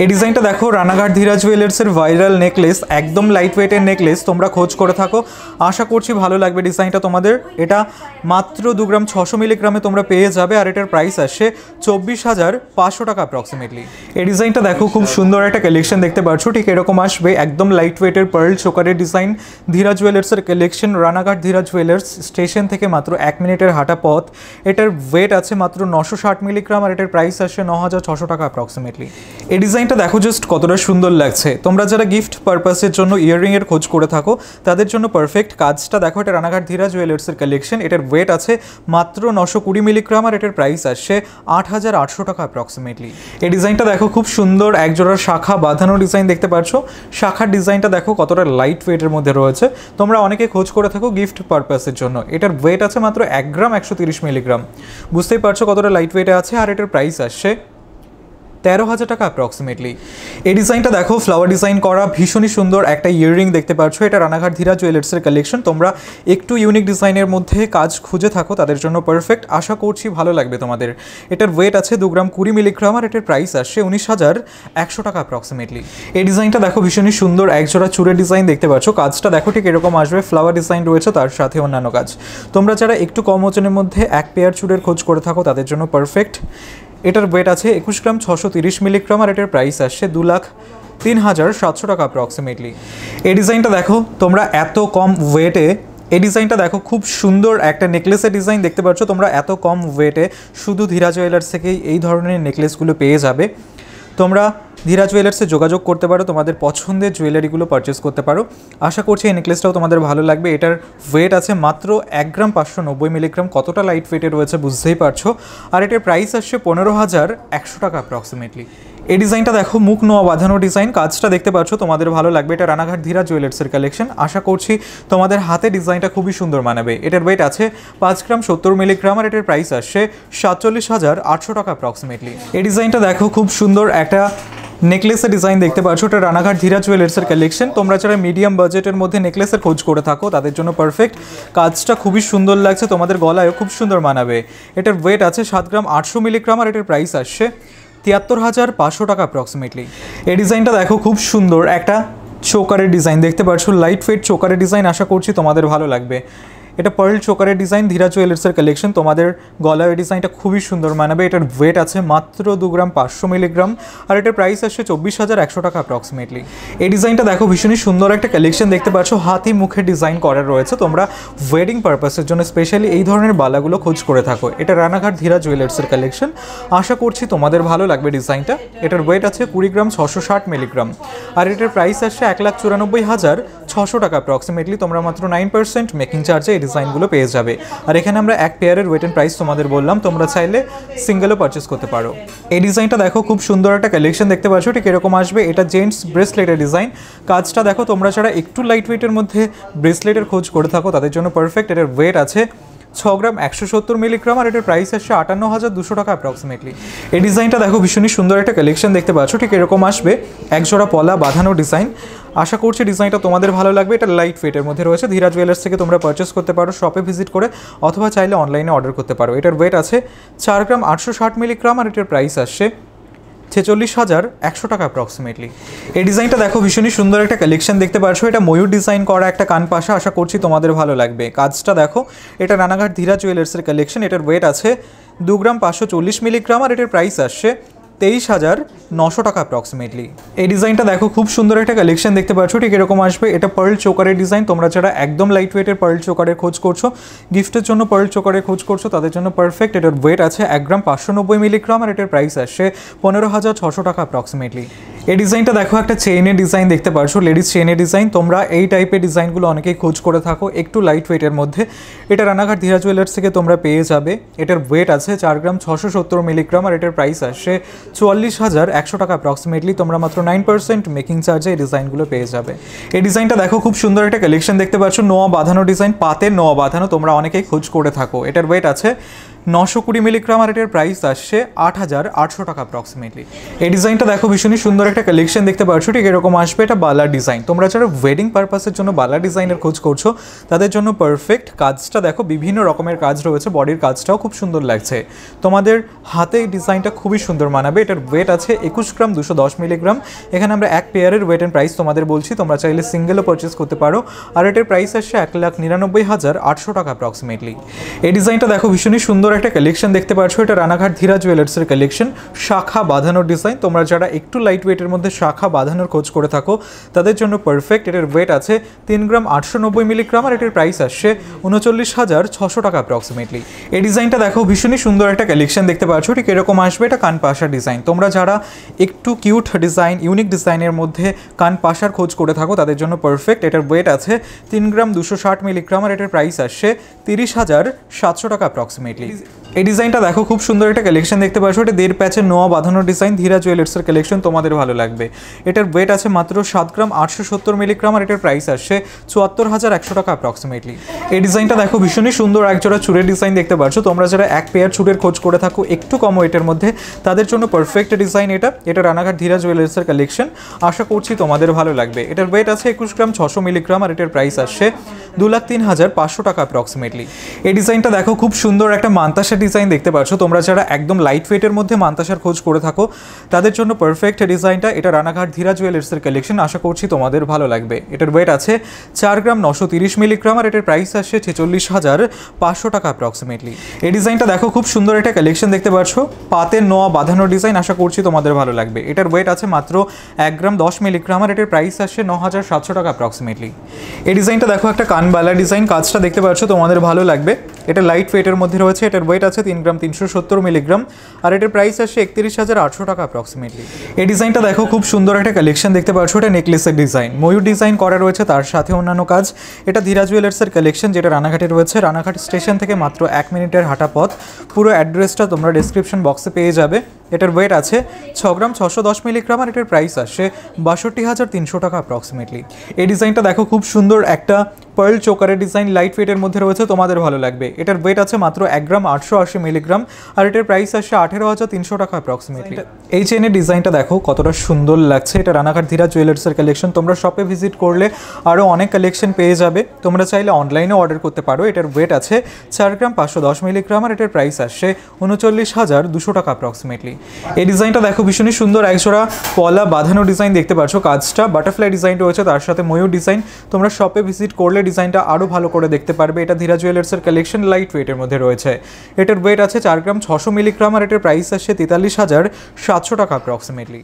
এই ডিজাইনটা দেখো রানাঘাট ধীরা জুয়েলার্সের ভাইরাল নেকলেস, একদম লাইট ওয়েটের নেকলেস, তোমরা খোঁজ করে থাকো। আশা করছি ভালো লাগবে ডিজাইনটা তোমাদের। এটা মাত্র 2 গ্রাম 600 মিলিগ্রামে তোমরা পেয়ে যাবে, আর এটার প্রাইস আসছে 24,500 টাকা অ্যাপ্রক্সিমেটলি। এই ডিজাইনটা দেখো খুব সুন্দর একটা কালেকশন দেখতে পাচ্ছ, ঠিক এরকম আসবে, একদম লাইট ওয়েটের পার্ল চোকারের ডিজাইন, ধীরা জুয়েলার্সের collection, Ranaghat Dhira jewellers station থেকে মাত্র 1 মিনিটের হাঁটা পথ। এটার ওয়েট আছে মাত্র 960 মিলিগ্রাম, আর এটার প্রাইস আসছে 9,600 টাকা অ্যাপ্রক্সিমেটলি। এই ডিজাইনটা দেখো জাস্ট কতটা সুন্দর লাগছে। তোমরা যারা গিফট পারপাসের জন্য ইয়াররিংয়ের খোঁজ করে থাকো তাদের জন্য পারফেক্ট। কাজটা দেখো, এটা রানাঘাট ধীরা জুয়েলার্সের কালেকশন, এটার ওয়েট আছে মাত্র 920 মিলিগ্রাম, আর এটার প্রাইস আসছে 8,800 টাকা অ্যাপ্রক্সিমেটলি। এই ডিজাইনটা দেখো খুব সুন্দর, একজোড়া শাখা বাঁধানো ডিজাইন দেখতে পাচ্ছ। শাখার ডিজাইনটা দেখো কতটা লাইট ওয়েটের মধ্যে রয়েছে। তোমরা অনেকে খোঁজ করে থাকো গিফট পারপাসের জন্য। এটার ওয়েট আছে মাত্র 1 গ্রাম 130 মিলিগ্রাম, বুঝতেই পারছো কতটা লাইট ওয়েটে আছে, আর এটার প্রাইস আসছে 13,000 টাকা অ্যাপ্রক্সিমেটলি। এই ডিজাইনটা দেখো ফ্লাওয়ার ডিজাইন করা, ভীষণই সুন্দর একটা ইয়াররিং দেখতে পাচ্ছ। এটা রানাঘাট ধীরা জুয়েলার্সের কালেকশন। তোমরা একটু ইউনিক ডিজাইনের মধ্যে কাজ খুঁজে থাকো তাদের জন্য পারফেক্ট। আশা করছি ভালো লাগবে তোমাদের। এটার ওয়েট আছে 2 গ্রাম 20 মিলিগ্রাম, আর এটার প্রাইস আসছে 19,100 টাকা অ্যাপ্রক্সিমেটলি। এই ডিজাইনটা দেখো ভীষণই সুন্দর, একজোড়া চূড়ের ডিজাইন দেখতে পাচ্ছ। কাজটা দেখো ঠিক এরকম আসবে, ফ্লাওয়ার ডিজাইন রয়েছে, তার সাথে অন্যান্য কাজ। তোমরা যারা একটু কম ওজনের মধ্যে এক পেয়ার চূড়ের খোঁজ করে থাকো তাদের জন্য পারফেক্ট। এটার ওয়েট আছে 21 গ্রাম 630 মিলিগ্রাম, আর এটার প্রাইস আসছে 2,03,700 টাকা অ্যাপ্রক্সিমেটলি। এই ডিজাইনটা দেখো তোমরা এত কম ওয়েটে, এই ডিজাইনটা দেখো খুব সুন্দর একটা নেকলেসের ডিজাইন দেখতে পাচ্ছ। তোমরা এত কম ওয়েটে শুধু ধীরা জুয়েলার্স থেকেই এই ধরনের নেকলেসগুলো পেয়ে যাবে। তোমরা ধীরা জুয়েলার্সে যোগাযোগ করতে পারো, তোমাদের পছন্দের জুয়েলারিগুলো পারচেস করতে পারো। আশা করছি এই নেকলেসটাও তোমাদের ভালো লাগবে। এটার ওয়েট আছে মাত্র 1 গ্রাম 590 মিলিগ্রাম, কতটা লাইট ওয়েটে রয়েছে বুঝতেই পারছো। আর এটার প্রাইস আসছে 15,100 টাকা অ্যাপ্রক্সিমেটলি। এই ডিজাইনটা দেখো মুখ নোয়া বাঁধানো ডিজাইন, কাজটা দেখতে পাচ্ছ, তোমাদের ভালো লাগবে। এটা রানাঘাট ধীরা জুয়েলার্সের কালেকশন। আশা করছি তোমাদের হাতে ডিজাইনটা খুবই সুন্দর মানাবে। এটার ওয়েট আছে 5 গ্রাম 70 মিলিগ্রাম, আর এটার প্রাইস আসছে 47,800 টাকা অ্যাপ্রক্সিমেটলি। এই ডিজাইনটা দেখো খুব সুন্দর একটা নেকলেসের ডিজাইন দেখতে পাচ্ছ। এটা রানাঘাট ধীরা জুয়েলার্সের কালেকশন। তোমরা যারা মিডিয়াম বাজেটের মধ্যে নেকলেসের খোঁজ করে থাকো তাদের জন্য পারফেক্ট। কাজটা খুবই সুন্দর লাগছে, তোমাদের গলায়ও খুব সুন্দর মানাবে। এটার ওয়েট আছে 7 গ্রাম 800 মিলিগ্রাম, আর এটার প্রাইস আসছে 73,500 টাকা অ্যাপ্রক্সিমেটলি। এই ডিজাইনটা দেখো খুব সুন্দর একটা চোকারের ডিজাইন দেখতে পাচ্ছ, লাইট ওয়েট চোকারের ডিজাইন। আশা করছি তোমাদের ভালো লাগবে। এটা পার্ল চোকারের ডিজাইন, ধীরা জুয়েলার্সের কালেকশন। তোমাদের গলায় এই ডিজাইনটা খুবই সুন্দর মানাবে। এটার ওয়েট আছে মাত্র 2 গ্রাম 500 মিলিগ্রাম, আর এটার প্রাইস আসছে 24,100 টাকা অ্যাপ্রক্সিমেটলি। এই ডিজাইনটা দেখো ভীষণই সুন্দর একটা কালেকশন দেখতে পাচ্ছ, হাতি মুখের ডিজাইন করা রয়েছে। তোমরা ওয়েডিং পারপাসের জন্য স্পেশালি এই ধরনের বালাগুলো খোঁজ করে থাকো। এটা রানাঘাট ধীরা জুয়েলার্সের কালেকশন। আশা করছি তোমাদের ভালো লাগবে ডিজাইনটা। এটার ওয়েট আছে 20 গ্রাম 660 মিলিগ্রাম, আর এটার প্রাইস আসছে 1,94,600 টাকা অ্যাপ্রক্সিমেটলি। তোমরা মাত্র 9% মেকিং চার্জে এই ডিজাইনগুলো পেয়ে যাবে। আর এখানে আমরা এক পেয়ারের ওয়েট অ্যান্ড প্রাইস তোমাদের বললাম, তোমরা চাইলে সিঙ্গেলও পারচেস করতে পারো। এই ডিজাইনটা দেখো খুব সুন্দর একটা কালেকশন দেখতে পাচ্ছ, ঠিক এরকম আসবে। এটা জেন্টস ব্রেসলেটের ডিজাইন। কাজটা দেখো, তোমরা যারা একটু লাইট ওয়েটের মধ্যে ব্রেসলেটের খোঁজ করে থাকো তাদের জন্য পারফেক্ট। এটার ওয়েট আছে 6 গ্রাম 170 মিলিগ্রাম, আর এটার প্রাইস আসছে 58,200 টাকা অ্যাপ্রক্সিমেটলি। এই ডিজাইনটা দেখো ভীষণই সুন্দর একটা কালেকশন দেখতে পাচ্ছ, ঠিক এরকম আসবে, একজোড়া পলা বাঁধানো ডিজাইন। আশা করছি ডিজাইনটা তোমাদের ভালো লাগবে। এটা লাইট ওয়েটের মধ্যে রয়েছে। ধীরা জুয়েলার্স থেকে তোমরা পারচেস করতে পারো শপে ভিজিট করে, অথবা চাইলে অনলাইনে অর্ডার করতে পারো। এটার ওয়েট আছে 4 গ্রাম 860 মিলিগ্রাম, আর এটার প্রাইস আসছে 46,100 টাকা অ্যাপ্রক্সিমেটলি। এই ডিজাইনটা দেখো ভীষণই সুন্দর একটা কালেকশন দেখতে পাচ্ছ। এটা ময়ূর ডিজাইন করা একটা কান পাশা। আশা করছি তোমাদের ভালো লাগবে। কাজটা দেখো, এটা রানাঘাট ধীরা জুয়েলার্সের কালেকশন। এটার ওয়েট আছে 2 গ্রাম 540 মিলিগ্রাম, আর এটার প্রাইস আসছে 23,900 টাকা অ্যাপ্রক্সিমেটলি। এই ডিজাইনটা দেখো খুব সুন্দর একটা কালেকশন দেখতে পাচ্ছ, ঠিক এরকম আসবে। এটা পার্ল চোকারের ডিজাইন। তোমরা যারা একদম লাইট ওয়েটের পার্ল চোকারের খোঁজ করছো, গিফটের জন্য পার্ল চোকারের খোঁজ করছো, তাদের জন্য পারফেক্ট। এটার ওয়েট আছে 1 গ্রাম 590 মিলিগ্রাম, আর এটার প্রাইস আসছে 15,600 টাকা অ্যাপ্রক্সিমেটলি। এই ডিজাইনটা দেখো একটা চেইনের ডিজাইন দেখতে পাচ্ছ, লেডিস চেইনের ডিজাইন। তোমরা এই টাইপের ডিজাইনগুলো অনেকেই খোঁজ করে থাকো একটু লাইট ওয়েটের মধ্যে। এটা রানাঘাট ধীরা জুয়েলার্স থেকে তোমরা পেয়ে যাবে। এটার ওয়েট আছে 4 গ্রাম 670 মিলিগ্রাম, আর এটার প্রাইস আসছে 44,100 টাকা অ্যাপ্রক্সিমেটলি। তোমরা মাত্র 9% মেকিং চার্জে এই ডিজাইনগুলো পেয়ে যাবে। এই ডিজাইনটা দেখো খুব সুন্দর একটা কালেকশন দেখতে পাচ্ছ, নোয়া বাঁধানো ডিজাইন, পাতের নোয়া বাঁধানো। তোমরা অনেকেই খোঁজ করে থাকো। এটার ওয়েট আছে 920 মিলিগ্রাম, আর এটার প্রাইস আসছে 8800 টাকা অ্যাপ্রক্সিমেটলি। এই ডিজাইনটা দেখো ভীষণই সুন্দর একটা কালেকশন দেখতে পাচ্ছ, ঠিক এরকম আসবে। এটা বালা ডিজাইন, তোমরা যারা ওয়েডিং পারপাসের জন্য বালা ডিজাইনের খোঁজ করছো তাদের জন্য পারফেক্ট। কাজটা দেখো বিভিন্ন রকমের কাজ রয়েছে, বডির কাজটাও খুব সুন্দর লাগছে, তোমাদের হাতে এই ডিজাইনটা খুবই সুন্দর মানাবে। এটার ওয়েট আছে 21 গ্রাম 210 মিলিগ্রাম। এখানে আমরা এক পেয়ারের ওয়েট অ্যান্ড প্রাইস তোমাদের বলছি, তোমরা চাইলে সিঙ্গেলও পারচেস করতে পারো। আর এটার প্রাইস আসছে 1,99,800 টাকা অ্যাপ্রক্সিমেটলি। এই ডিজাইনটা দেখো ভীষণই সুন্দর একটা কালেকশন দেখতে পাচ্ছ। এটা রানাঘাট ধীরা জুয়েলার্সের কালেকশন, শাখা বাঁধানোর ডিজাইন। তোমরা যারা একটু লাইট ওয়েটের মধ্যে শাখা বাঁধানোর খোঁজ করে থাকো তাদের জন্য পারফেক্ট। এটার ওয়েট আছে 3 গ্রাম 890 মিলিগ্রাম, আর এটার প্রাইস আসছে 39,600 টাকা অ্যাপ্রক্সিমেটলি। এই ডিজাইনটা দেখো ভীষণই সুন্দর একটা কালেকশন দেখতে পাচ্ছ, ঠিক এরকম আসবে। এটা কান পাশার ডিজাইন, তোমরা যারা একটু কিউট ডিজাইন, ইউনিক ডিজাইনের মধ্যে কান পাশার খোঁজ করে থাকো তাদের জন্য পারফেক্ট। এটার ওয়েট আছে 3 গ্রাম 260 মিলিগ্রাম, আর এটার প্রাইস আসছে 30,700 টাকা অ্যাপ্রক্সিমেটলি। এই ডিজাইনটা দেখো খুব সুন্দর একটা কালেকশন দেখতে পাচ্ছ। এটা 1.5 প্যাচের নোয়া বাঁধানোর ডিজাইন, ধীরা জুয়েলার্সের কালেকশন, তোমাদের ভালো লাগবে। এটার ওয়েট আছে মাত্র 7 গ্রাম 870 মিলিগ্রাম, আর এটার প্রাইস আসছে 74,100 টাকা অ্যাপ্রক্সিমেটলি। এই ডিজাইনটা দেখো ভীষণই সুন্দর একজোড়া চুড়ের ডিজাইন দেখতে পাচ্ছ। তোমরা যারা এক পেয়ার চুড়ের খোঁজ করে থাকো একটু কম ওয়েটের মধ্যে তাদের জন্য পারফেক্ট ডিজাইন এটা। এটা রানাঘাট ধীরা জুয়েলার্সের কালেকশন, আশা করছি তোমাদের ভালো লাগবে। এটার ওয়েট আছে 21 গ্রাম 600 মিলিগ্রাম, আর এটার প্রাইস আসছে 2,03,500 টাকা অ্যাপ্রক্সিমেটলি। এই ডিজাইনটা দেখো খুব সুন্দর একটা মান্তাসা ডিজাইন দেখতে পাচ্ছ। তোমরা যারা একদম লাইট ওয়েটের মধ্যে মান্তাসার খোঁজ করে থাকো তাদের জন্য পারফেক্ট ডিজাইনটা। এটা রানাঘাট ধীরা জুয়েলার্সের কালেকশন, আশা করছি তোমাদের ভালো লাগবে। এটার ওয়েট আছে 4 গ্রাম 930 মিলিগ্রাম, আর এটার প্রাইস আসছে 46,500 টাকা অ্যাপ্রক্সিমেটলি। এই ডিজাইনটা দেখো খুব সুন্দর একটা কালেকশন দেখতে পাচ্ছ, পাতের নোয়া বাঁধানোর ডিজাইন, আশা করছি তোমাদের ভালো লাগবে। এটার ওয়েট আছে মাত্র 1 গ্রাম 10 মিলিগ্রাম, আর এটার প্রাইস আসছে 9,700 টাকা অ্যাপ্রক্সিমেটলি। এই ডিজাইনটা দেখো একটা কানবালা ডিজাইন, কাজটা দেখতে পাচ্ছ তোমাদের ভালো লাগবে। এটা লাইট ওয়েটের মধ্যে রয়েছে। এটার ওয়েট আছে 3 গ্রাম 370 মিলিগ্রাম, আর এটার প্রাইস আসছে 31,800 টাকা অ্যাপ্রক্সিমেটলি। এই ডিজাইনটা দেখো খুব সুন্দর একটা কালেকশন দেখতে পাচ্ছ। এটা নেকলেসের ডিজাইন, ময়ূর ডিজাইন করা রয়েছে, তার সাথে অন্যান্য কাজ। এটা ধীরা জুয়েলার্সের কালেকশন, যেটা রানাঘাটে রয়েছে। রানাঘাট স্টেশন থেকে মাত্র 1 মিনিটের হাঁটা পথ। পুরো অ্যাড্রেসটা তোমরা ডেসক্রিপশন বক্সে পেয়ে যাবে। এটার ওয়েট আছে 6 গ্রাম 610 মিলিগ্রাম, আর এটার প্রাইস আসছে 62,300 টাকা অ্যাপ্রক্সিমেটলি। এই ডিজাইনটা দেখো খুব সুন্দর একটা পার্ল চোকারের ডিজাইন, লাইট ওয়েটের মধ্যে রয়েছে, তোমাদের ভালো লাগবে। এটার ওয়েট আছে মাত্র 1 গ্রাম 880 মিলিগ্রাম, আর এটার প্রাইস আসছে 18,300 টাকা অ্যাপ্রক্সিমেটলি। এই চেনের ডিজাইনটা দেখো কতটা সুন্দর লাগছে। এটা রানাঘাট ধীরা জুয়েলার্সের কালেকশন, তোমরা শপে ভিজিট করলে আরও অনেক কালেকশন পেয়ে যাবে। তোমরা চাইলে অনলাইনেও অর্ডার করতে পারো। এটার ওয়েট আছে 4 গ্রাম 510 মিলিগ্রাম, আর এটার প্রাইস আসছে 39,200 টাকা অ্যাপ্রক্সিমেটলি। এই ডিজাইনটা দেখো ভীষণই সুন্দর একজোড়া পলা বাঁধানো ডিজাইন দেখতে পাচ্ছ। কাজটা বাটারফ্লাই ডিজাইন রয়েছে, তার সাথে ময়ূর ডিজাইন। তোমরা শপে ভিজিট করলে ডিজাইনটা আরও ভালো করে দেখতে পারবে। এটা ধীরা জুয়েলার্সের কালেকশন, লাইট ওয়েটের মধ্যে রয়েছে। এটার ওয়েট আছে 4 গ্রাম 600 মিলিগ্রাম, আর এটার প্রাইস আসছে 43,700 টাকা অ্যাপ্রক্সিমেটলি।